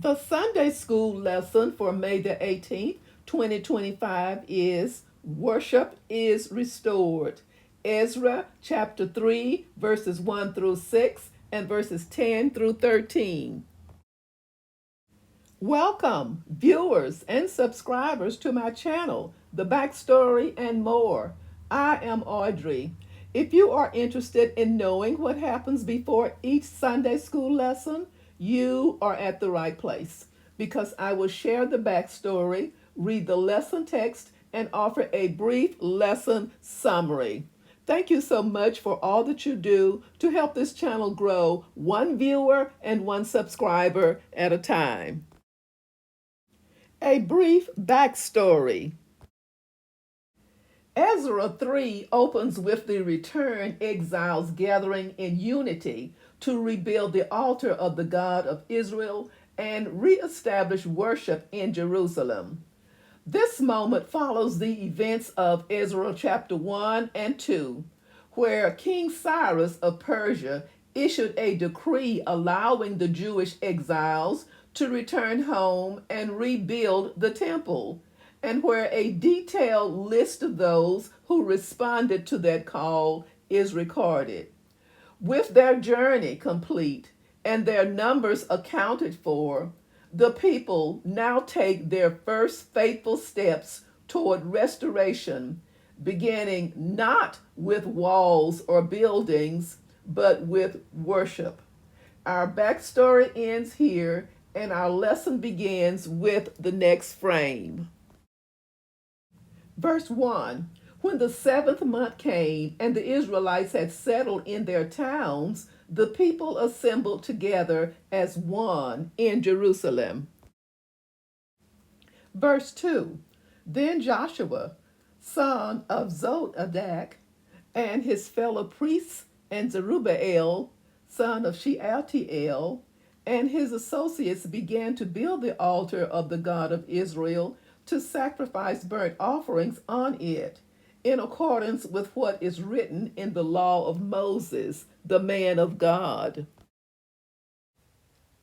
The Sunday school lesson for May the 18th, 2025 is Worship is Restored. Ezra chapter 3, verses 1 through 6 and verses 10 through 13. Welcome, viewers and subscribers to my channel, The Backstory and More. I am Audrey. If you are interested in knowing what happens before each Sunday school lesson, you are at the right place because I will share the backstory, read the lesson text, and offer a brief lesson summary. Thank you so much for all that you do to help this channel grow one viewer and one subscriber at a time. A brief backstory. Ezra 3 opens with the returned exiles gathering in unity to rebuild the altar of the God of Israel and reestablish worship in Jerusalem. This moment follows the events of Ezra chapter 1 and 2, where King Cyrus of Persia issued a decree allowing the Jewish exiles to return home and rebuild the temple, and where a detailed list of those who responded to that call is recorded. With their journey complete and their numbers accounted for, the people now take their first faithful steps toward restoration, beginning not with walls or buildings, but with worship. Our backstory ends here, and our lesson begins with the next frame. Verse 1. When the seventh month came and the Israelites had settled in their towns, the people assembled together as one in Jerusalem. Verse 2. Then Joshua, son of Zodadak, and his fellow priests, and Zerubbabel, son of Shealtiel, and his associates began to build the altar of the God of Israel to sacrifice burnt offerings on it, in accordance with what is written in the law of Moses, the man of God.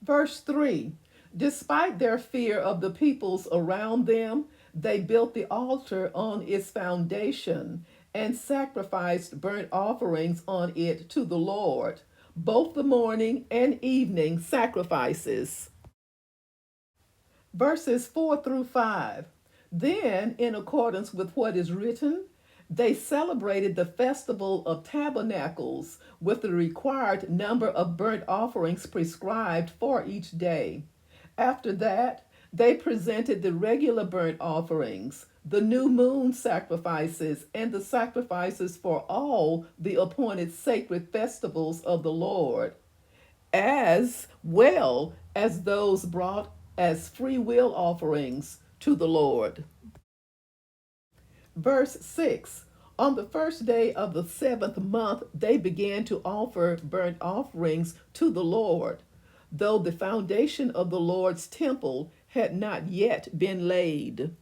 Verse 3. Despite their fear of the peoples around them, they built the altar on its foundation and sacrificed burnt offerings on it to the Lord, both the morning and evening sacrifices. Verses 4 through 5. Then, in accordance with what is written, they celebrated the festival of tabernacles with the required number of burnt offerings prescribed for each day. After that, they presented the regular burnt offerings, the new moon sacrifices, and the sacrifices for all the appointed sacred festivals of the Lord, as well as those brought as free will offerings to the Lord. Verse 6. On the first day of the seventh month, they began to offer burnt offerings to the Lord, though the foundation of the Lord's temple had not yet been laid.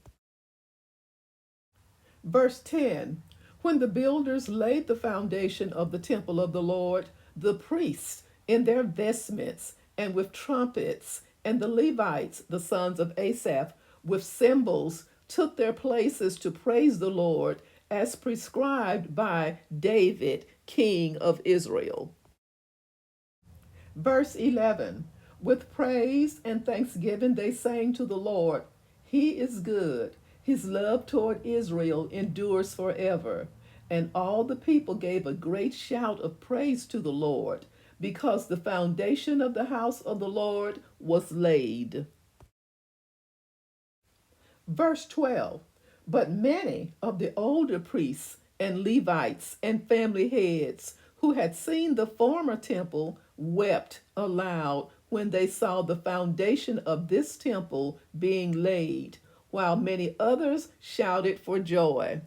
Verse 10. When the builders laid the foundation of the temple of the Lord, the priests, in their vestments and with trumpets, and the Levites, the sons of Asaph, with cymbals, took their places to praise the Lord as prescribed by David, king of Israel. Verse 11. With praise and thanksgiving they sang to the Lord. He is good. His love toward Israel endures forever. And all the people gave a great shout of praise to the Lord, because the foundation of the house of the Lord was laid. Verse 12. But many of the older priests and Levites and family heads who had seen the former temple wept aloud when they saw the foundation of this temple being laid, while many others shouted for joy.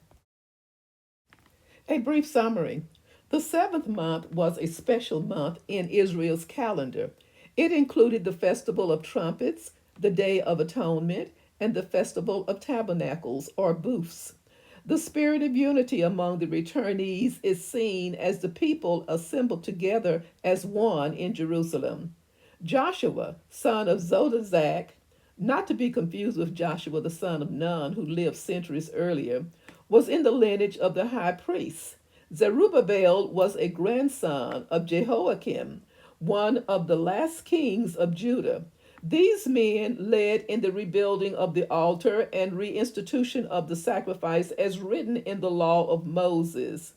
A brief summary. The seventh month was a special month in Israel's calendar. It included the Festival of Trumpets, the Day of Atonement, and the Festival of Tabernacles, or Booths. The spirit of unity among the returnees is seen as the people assembled together as one in Jerusalem. Joshua, son of Zodazak, not to be confused with Joshua, the son of Nun, who lived centuries earlier, was in the lineage of the high priests. Zerubbabel was a grandson of Jehoiakim, one of the last kings of Judah. These men led in the rebuilding of the altar and reinstitution of the sacrifice as written in the law of Moses.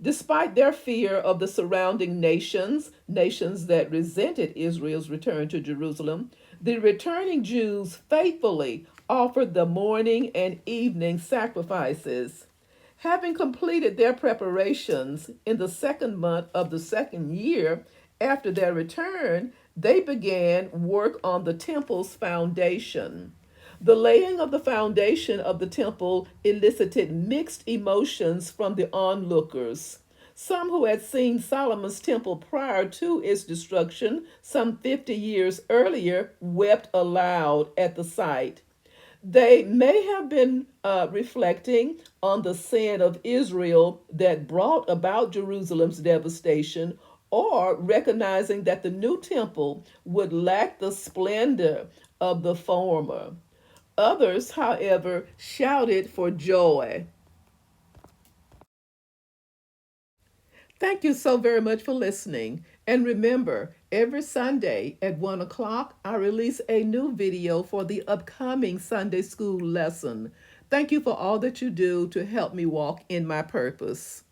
Despite their fear of the surrounding nations that resented Israel's return to Jerusalem, the returning Jews faithfully offered the morning and evening sacrifices. Having completed their preparations in the second month of the second year after their return, they began work on the temple's foundation. The laying of the foundation of the temple elicited mixed emotions from the onlookers. Some who had seen Solomon's temple prior to its destruction some 50 years earlier wept aloud at the sight. They may have been reflecting on the sin of Israel that brought about Jerusalem's devastation, or recognizing that the new temple would lack the splendor of the former. Others, however, shouted for joy. Thank you so very much for listening. And remember, every Sunday at 1 o'clock, I release a new video for the upcoming Sunday school lesson. Thank you for all that you do to help me walk in my purpose.